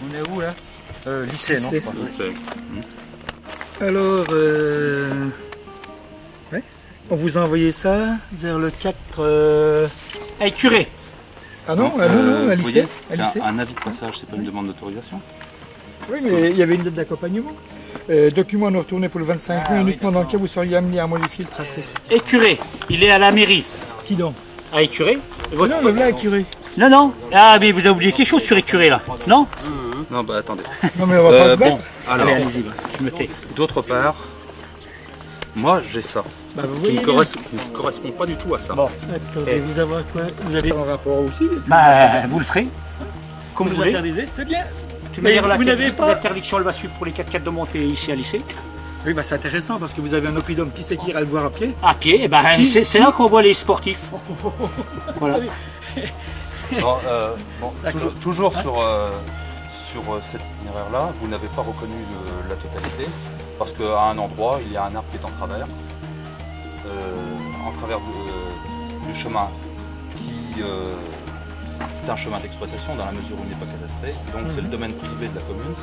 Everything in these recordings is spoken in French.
On est où là? Lycée, non? Lycée. Alors, ouais. On vous a envoyé ça vers le 4 à Curé. Ah non, non, à lycée. C'est un avis de passage, c'est pas une demande d'autorisation. Oui, mais il y avait une date d'accompagnement. Document nous retourné pour le 25 juin, uniquement dans lequel vous seriez amené à modifier le tracé. Écuré, il est à la mairie. Qui donc? À Écuré. Non, le là, Écuré. Non, non. Ah, mais vous avez oublié quelque chose sur Écuré là, non? Non, bah attendez. Non, mais on va pas se battre. Bon, alors, allez-y, je me tais. D'autre part, moi j'ai ça. Bah, Ce qui ne correspond pas du tout à ça. Bon, attendez, vous avez quoi? Vous avez un rapport aussi? Bah, vous le ferez. Comme vous voulez. Interdisez, c'est bien. Mais vous n'avez pas. L'interdiction, elle va suivre pour les 4x4 de monter ici à lycée. Oui, bah c'est intéressant parce que vous avez un oppidum. Qui c'est qui ira le voir à pied? À pied, eh ben, c'est là qu'on voit les sportifs. Voilà. Bon, toujours sur cet itinéraire-là, vous n'avez pas reconnu la totalité, parce qu'à un endroit, il y a un arbre qui est en travers du chemin qui... c'est un chemin d'exploitation dans la mesure où il n'est pas cadastré, donc c'est le domaine privé de la commune.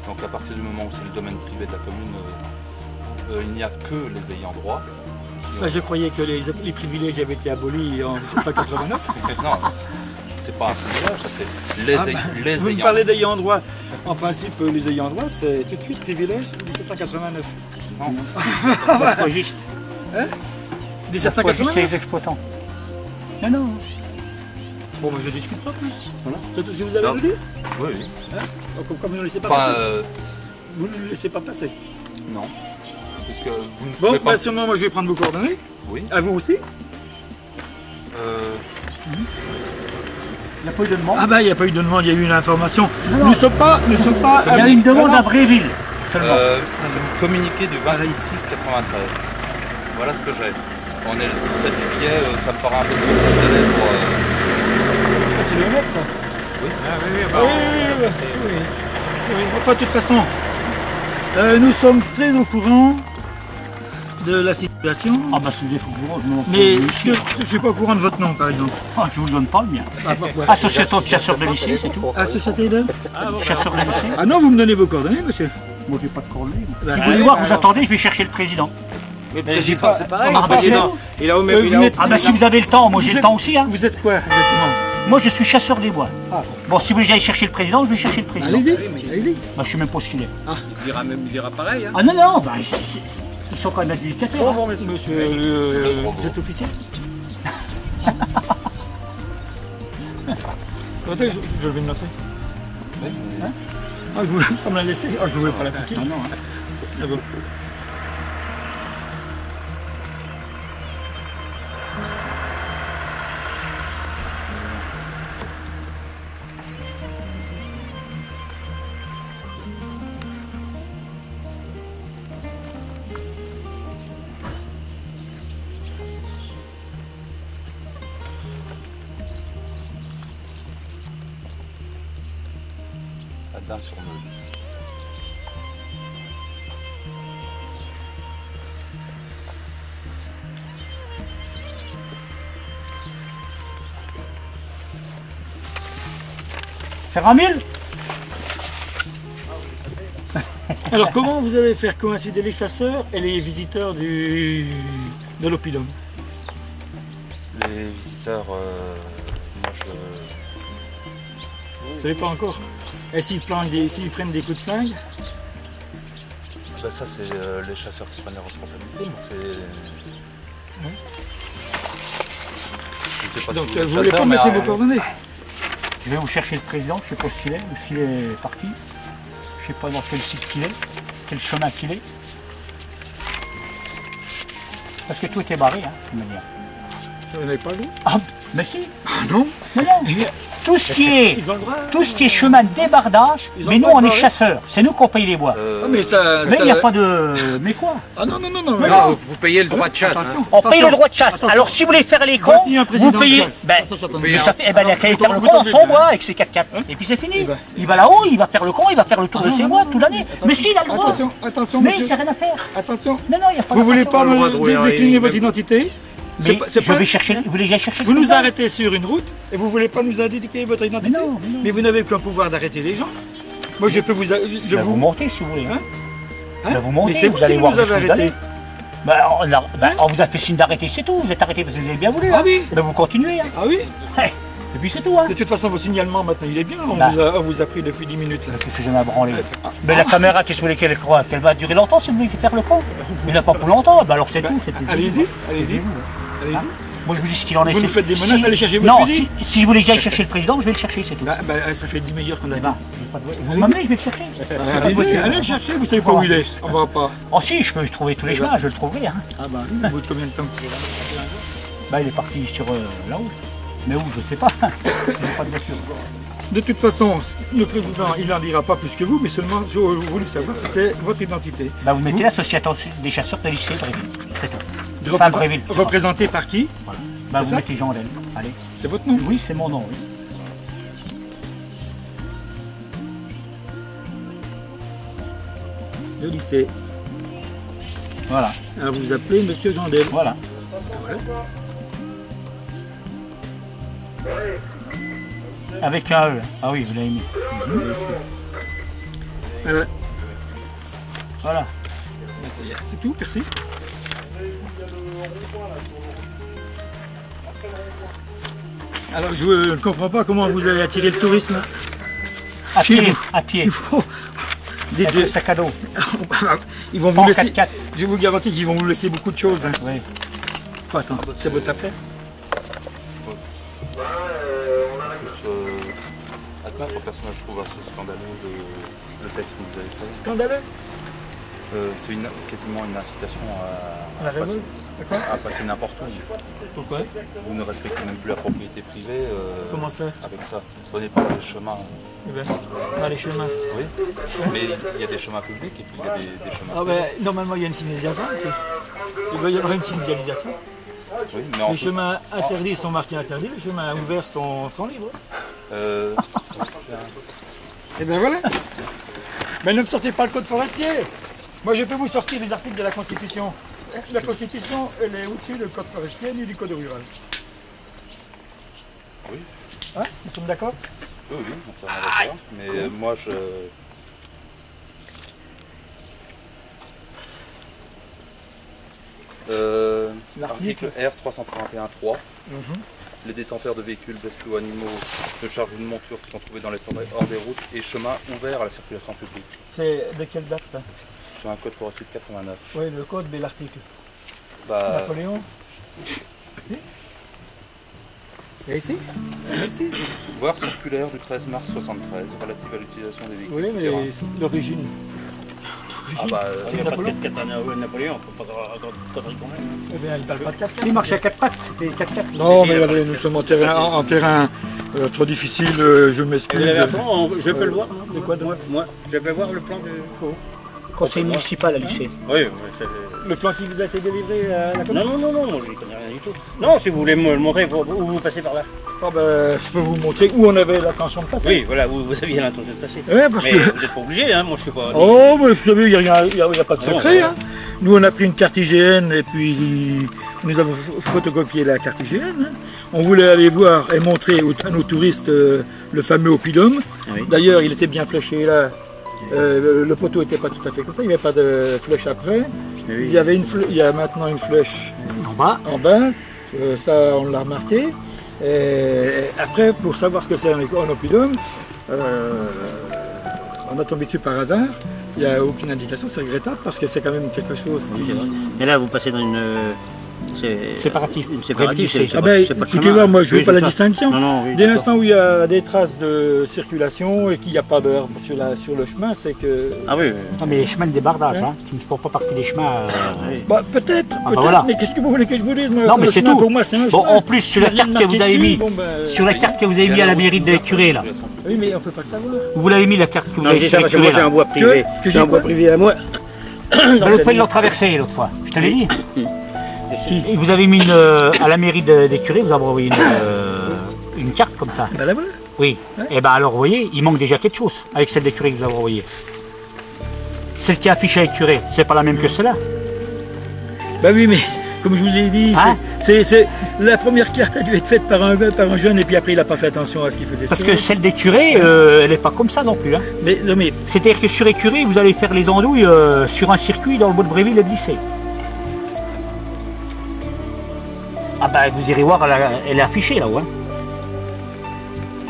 Donc à partir du moment où c'est le domaine privé de la commune, il n'y a que les ayants droit. Je croyais que les privilèges avaient été abolis en 1789. Non, c'est pas un privilège, ça c'est les ayants. Vous me parlez d'ayants droit. En principe, les ayants droit, c'est tout de suite privilège 1789. Non. C'est pas juste. Hein? C'est pas juste les exploitants. Non, non. Bon, je discute pas plus. Voilà. C'est tout ce que vous avez à nous dire? Oui, oui. Hein? Donc, comme vous ne laissez pas passer. Vous ne le laissez pas passer? Non. Parce que vous ne bon, pouvez pas... sûrement, moi je vais prendre vos coordonnées. Oui. À vous aussi? Il n'y a pas eu de demande. Ah bah il n'y a pas eu de demande, il y a eu une information. Nous ne sommes pas... Il y a une demande à Bréville seulement. Communiqué du 26-93. Voilà ce que j'ai. On est le 17 juillet, ça me paraît un peu trop pour... Ça c'est le net ça? Oui. Ah, oui. Enfin de toute façon, nous sommes très au courant de la situation. Ah bah c'est des faux courants, mais je ne suis pas au courant de votre nom par exemple. Ah, je ne vous donne pas le mien. Association de chasseurs de lycée, c'est tout. Association de chasseurs de lycée. Ah non, vous me donnez vos coordonnées, monsieur? Moi j'ai pas de coordonnées. Si vous voulez voir, vous attendez, je vais chercher le président. Mais le président, c'est pareil. Il a au même. Ah bah si vous avez le temps, moi j'ai le temps aussi. Hein. Vous êtes quoi exactement? Moi je suis chasseur des bois. Ah. Bon, si vous voulez que j'aille chercher le président, je vais chercher le président. Allez-y, allez-y. Bah, je sais même pas ce qu'il est. Ah. Il dira pareil. Hein. Ah non, non, bah, ils sont quand même administrateurs. Bonjour monsieur. Vous êtes officier? Attendez, je vais le noter. Hein? Ah, je voulais pas me la laisser. Ah, je voulais pas la foutre. Ah non. Ah bon. Sur Meuse. Faire un mille. Alors comment vous allez faire coïncider les chasseurs et les visiteurs de l'oppidum? Les visiteurs, moi je... Vous ne savez pas encore? Et s'ils prennent des coups de flingue? Ben ça c'est les chasseurs qui prennent les responsabilités. Je sais pas. Donc si vous voulez pas me laisser vos coordonnées? Je vais vous chercher le président, je ne sais pas s'il est, ou s'il est parti. Je ne sais pas dans quel site qu'il est, quel chemin qu'il est. Parce que tout était barré, hein, de toute manière. Vous n'avez pas le droit? Ah, mais si. Ah non? Non, non. Tout ce qui est chemin de débardage, mais nous on est chasseurs, c'est nous qui on paye les bois. Mais il n'y a pas de... Mais quoi? Ah non. Vous payez le droit de chasse. Attention, on paye le droit de chasse. Alors si vous voulez faire les cons, vous payez... Mais ça fait... il a qu'à aller faire le con dans son bois avec ses 4x4. Et puis c'est fini. Il va là-haut, il va faire le con, il va faire le tour de ses bois toute l'année. Mais si, il a le droit. Attention, mais il n'y a rien à faire. Attention. Non, il n'y a pas de... Vous voulez pas me décliner votre identité? Mais je vais chercher, vous voulez que j'aille chercher. Vous nous arrêtez sur une route et vous voulez pas nous indiquer votre identité. Mais non. Mais vous n'avez aucun pouvoir d'arrêter les gens. Moi, je peux vous... vous montez si vous voulez. Hein vous montez, vous allez voir où vous allez. On vous a fait signe d'arrêter, c'est tout. Vous êtes arrêté parce que vous avez bien voulu. Ah oui. Ben vous continuez. Ah oui. Et puis c'est tout. Hein. De toute façon, vos signalements maintenant, il est bien. On vous a pris depuis 10 minutes. Qu'est-ce que j'en ai branlé. Mais la caméra, qu'est-ce que vous voulez qu'elle croit? Qu'elle va durer longtemps si vous voulez faire le camp? Il n'a pas pour longtemps. Ben alors c'est tout. Allez-y. Moi je vous dis ce qu'il en est. Vous nous faites des menaces, allez chercher votre fusil. Non, si je voulais que j'aille chercher le président, je vais le chercher, c'est tout. Ça fait 10 meilleurs qu'on a dit. Vous m'amenez, je vais le chercher. Allez le chercher, vous savez pas où il est. On va pas. Oh si, je peux trouver tous les chemins, je le trouverai. Hein. Ah bah, au bout de combien de temps? Il est parti sur là-haut. Mais où, je sais pas. Il n'y a pas de voiture. De toute façon, le président, il n'en dira pas plus que vous, mais seulement, je voulais savoir, c'était votre identité. Vous mettez l'association des chasseurs de lycée Bréville, c'est tout. Représenté par qui? Voilà. Vous mettez Jean Del. Allez. C'est votre nom? Oui, c'est mon nom, oui. Le lycée. Voilà. Alors vous appelez Monsieur Jean Del. Voilà. Avec un E. Ah oui, vous l'avez mis. Voilà. C'est tout, merci. Alors je ne comprends pas comment vous avez attiré le tourisme. À pied. Avec le sac à dos. Ils vont vous laisser. Je vous garantis qu'ils vont vous laisser beaucoup de choses. Hein. Oui. Attends, c'est votre affaire. Admettre au personnage, je trouve assez scandaleux le texte que vous avez fait. Scandaleux? C'est quasiment une incitation à passer n'importe où. Pourquoi? Vous ne respectez même plus la propriété privée. Comment ça? Avec ça. Prenez pas les chemins. Les chemins. Oui. Mais il y a des chemins publics et puis il y a des chemins. Normalement, il y a une signalisation. Il va y avoir une signalisation. Oui, mais les chemins interdits sont marqués interdits, les chemins ouverts sont libres. Et bien voilà. Mais ne me sortez pas le code forestier. Moi je peux vous sortir les articles de la Constitution. La Constitution, elle est au-dessus du code forestier ni du code rural. Oui. Hein? Nous sommes d'accord? Oui, on s'en est d'accord. Mais moi je... L'article R331.3. Les détenteurs de véhicules, bestiaux, animaux de charge ou de monture qui sont trouvés dans les forêts hors des routes et chemins ouverts à la circulation publique. C'est de quelle date ça? C'est un code forestier de 89. Oui, le code, mais l'article. Napoléon. Et ici? Voir circulaire du 13 mars 73 relative à l'utilisation des véhicules. Oui, mais l'origine. Il n'y a pas de 4x4 à Napoléon, on ne peut pas raconter quand même. Eh bien, il ne parle pas de 4x4. Il marchait à 4 pattes, c'était 4x4. Non, mais regardez, nous sommes en terrain trop difficile, je m'excuse. Je peux le voir, hein. De quoi? Moi, je peux voir le plan de... Conseil municipal à lycée. Oui, le plan qui vous a été délivré à la commune? Non, je ne connais rien du tout. Non, si vous voulez me le montrer, où vous passez par là. Je peux vous montrer où on avait l'intention de passer. Oui, voilà, vous aviez l'intention de passer. Ouais, parce mais que... vous n'êtes pas obligé, hein, moi je suis pas... Oh, mais vous savez, il n'y a pas de secret. Hein. Nous, on a pris une carte IGN et puis nous avons photocopié la carte IGN. Hein. On voulait aller voir et montrer à nos touristes le fameux oppidum. Oui. D'ailleurs, il était bien fléché là. Le poteau n'était pas tout à fait comme ça, il n'y avait pas de flèche après. Oui. Il y a maintenant une flèche en bas. Ça on l'a remarqué. Et après, pour savoir ce que c'est un oppidum, on a tombé dessus par hasard. Il n'y a aucune indication, c'est regrettable parce que c'est quand même quelque chose qui... Mais là, vous passez dans une... Séparatif. Écoutez, moi je ne veux pas la distinction. Dès l'instant où il y a des traces de circulation et qu'il n'y a pas d'herbe sur le chemin, c'est que... Ah oui. Non, mais les chemins de débardage, qui ne font pas partie des chemins... Peut-être, voilà. Mais qu'est-ce que vous voulez que je vous dise? Non, mais c'est tout. Pour moi, c'est un chemin. En plus, sur la carte que vous avez mis, sur la carte que vous avez mis à la mairie de Curé, là. Oui, mais on ne peut pas le savoir. Vous l'avez mis la carte que vous avez mis sur Curé, moi j'ai un bois privé. J'ai un bois privé à moi. L'autre fois, ils l'ont traversé, l'autre fois. Je te l'ai dit. Et vous avez mis à la mairie des Curés, vous avez envoyé une carte comme ça. Ben là voilà. Oui. Ouais. Et ben alors vous voyez, il manque déjà quelque chose avec celle des Curés que vous avez envoyée. Celle qui est affichée avec Curés, c'est pas la même que celle-là. Ben oui, mais Comme je vous ai dit, la première carte a dû être faite par un jeune et puis après il n'a pas fait attention à ce qu'il faisait. Parce que celle des curés, elle n'est pas comme ça non plus. Hein. Mais c'est-à-dire que sur les curés, vous allez faire les andouilles sur un circuit dans le bois de Bréville et de Lycée. Ah bah vous irez voir, elle est affichée là-haut. Hein.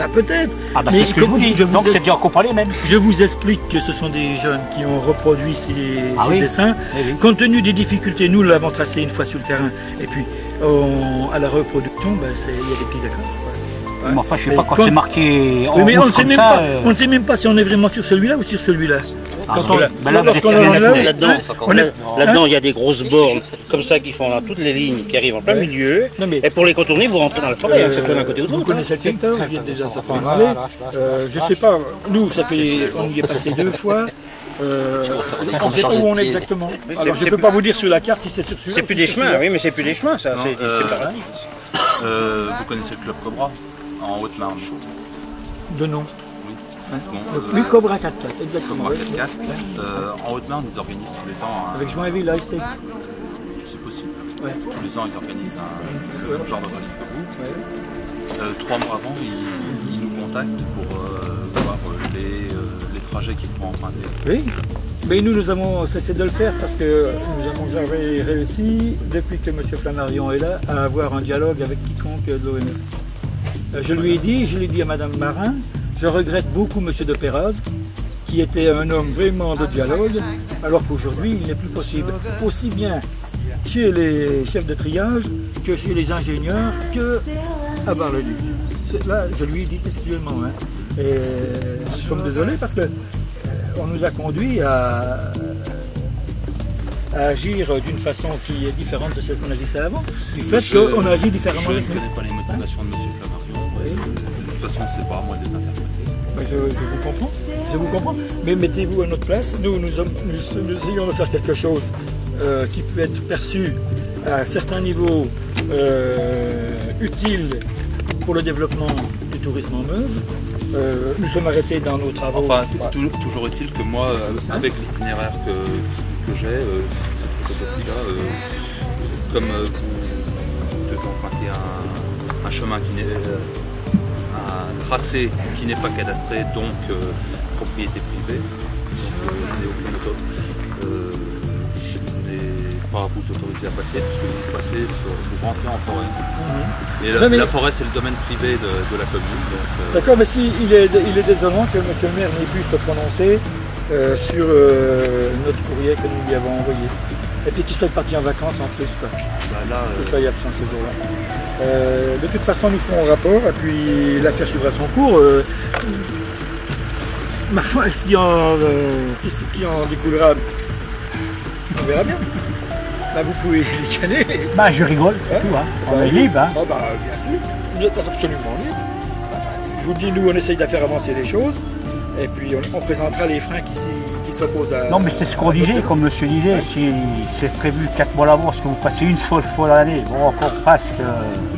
Ah, peut-être. Ah bah c'est ce que je vous dis, donc c'est déjà encore pas les mêmes. Je vous explique que ce sont des jeunes qui ont reproduit ces dessins. Oui. Compte tenu des difficultés, nous l'avons tracé une fois sur le terrain. Et puis à la reproduction, il y a des petits accords. Ouais. Mais enfin, je ne sais pas quand c'est marqué en mais rouge comme ça. On ne sait même pas si on est vraiment sur celui-là ou sur celui-là. Là-dedans, il y a des grosses bornes comme ça qui font toutes les lignes qui arrivent en plein milieu. Et pour les contourner, vous rentrez dans la forêt, que ce soit d'un côté ou de l'autre. Vous connaissez le secteur, vous y êtes déjà certainement allé. Je ne sais pas, nous, on y est passé 2 fois. On sait pas où on est exactement. Alors je ne peux pas vous dire sur la carte si c'est sur celui-là. C'est plus des chemins, oui, mais c'est plus des chemins, ça. C'est paradis. Vous connaissez le club Cobra en Haute-Marne? De nom. Oui. Bon, oui, Cobra 4-4, exactement. Cobra 4-4. En Haute-Marne, ils organisent tous les ans. Avec Joinville, là, c'était. C'est possible. Ouais. Tous les ans, ils organisent un genre de pratique que vous. 3 mois avant, ils nous contactent pour voir les trajets qu'ils vont emprunter. Oui. Mais nous avons cessé de le faire parce que nous n'avons jamais réussi, depuis que M. Flammarion est là, à avoir un dialogue avec quiconque de l'ONF. Je l'ai dit à Mme Marin, je regrette beaucoup M. de Perraz, qui était un homme vraiment de dialogue, alors qu'aujourd'hui il n'est plus possible. Aussi bien chez les chefs de triage que chez les ingénieurs que à Bar-le-Duc. Là, je lui ai dit textuellement. Hein. Et nous sommes désolés parce que on nous a conduit à agir d'une façon qui est différente de celle qu'on agissait avant, du fait qu'on agit différemment. Je ne connais pas les motivations de M. Flammarion, de toute façon c'est pas à moi de les interpréter. Je vous comprends, mais mettez-vous à notre place, nous essayons de faire quelque chose qui peut être perçu à certains niveaux utile pour le développement du tourisme en Meuse. Nous sommes arrêtés dans nos travaux. Enfin, toujours est-il que moi, avec l'itinéraire que j'ai, cette photographie-là, comme vous devez emprunter un chemin qui n'est un tracé qui n'est pas cadastré, donc propriété privée, donc je n'ai aucune auto. Je n'ai pas à vous autoriser à passer puisque vous passez vous rentrez en forêt. Et la forêt c'est le domaine privé de la commune. D'accord, mais si il est désolant que M. le maire n'ait pu se prononcer sur notre courrier que nous lui avons envoyé. Et puis qu'il soit parti en vacances en plus. Qu'il soit absent ce jour-là. De toute façon, nous ferons un rapport et puis l'affaire suivra son cours. Ma foi, ce qui en découlera, on verra bien. Bah, vous pouvez ricaner. Bah, je rigole, c'est tout. Hein. On est libre. Hein. Oh, bah, bien sûr, vous êtes absolument libre. Je vous dis, nous, on essaye de faire avancer les choses. Et puis, on présentera les freins qui s'opposent à... Non, mais c'est ce qu'on disait, comme monsieur disait, si c'est prévu 4 mois d'avance, que vous passez une seule fois l'année, bon, encore presque...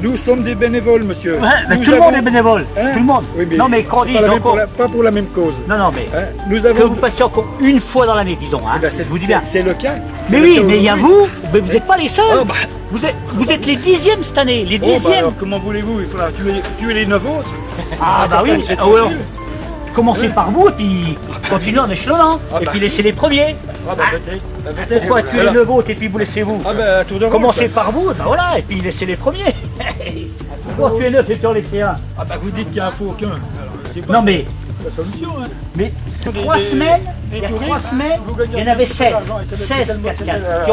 Nous sommes des bénévoles, monsieur. Ouais, mais tout le monde est bénévole, tout le monde. Oui, mais non, mais quand on dit encore... Pas pour la même cause. Non, non, mais nous avons... que vous passez encore une fois dans l'année, disons, hein, je vous dis bien. C'est le cas. Mais oui, mais il y a vous, mais vous n'êtes pas les seuls. Oh, bah. Vous êtes les 10e cette année, les 10e. Bah alors, comment voulez-vous? Il faudra tuer les 9 autres. Ah, bah oui, commencez par vous et puis continuez en échelonnant. Et puis laissez les premiers. Pourquoi tuer les 9 autres et puis vous laissez vous? Commencez par vous, ben voilà, et puis laissez les premiers. Pourquoi tuer 9 et puis en laisser un? Ah bah vous dites qu'il n'y a un faux aucun. Non mais... c'est la solution. Hein. Mais ces 3 semaines, il y a 3 semaines, il y en avait 16 4x4 qui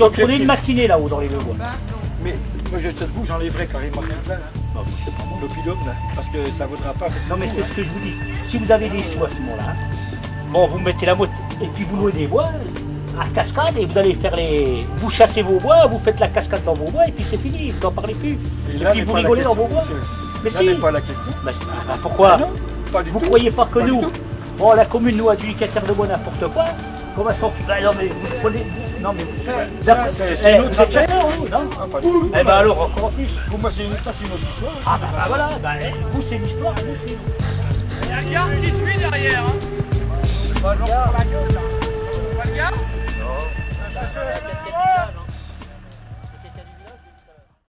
ont tourné une matinée là-haut dans les deux bois. Mais moi je sais de vous, j'enlèverai carrément rien là. Non, c'est pas mon opidum là, parce que ça ne vaudra pas. Non mais c'est ce que je vous dis. Si vous avez des sous à ce moment-là, bon vous mettez la moto et puis vous louez des bois à cascade et vous allez faire les... Vous chassez vos bois, vous faites la cascade dans vos bois et puis c'est fini, vous n'en parlez plus. Et puis vous rigolez dans vos bois. Mais si. n'est pas la question. Pourquoi? Vous ne croyez pas que nous, bon la commune nous adjudicataire de bois n'importe quoi, qu'on va s'occuper. Non mais vous prenez... Non mais c'est une autre affaire, non? Eh ben alors encore plus. Pour moi c'est une autre histoire. Ah bah voilà, vous c'est l'histoire, nous c'est... Il y a un gars qui suit derrière. Pas le gars. Pas le gars. Non.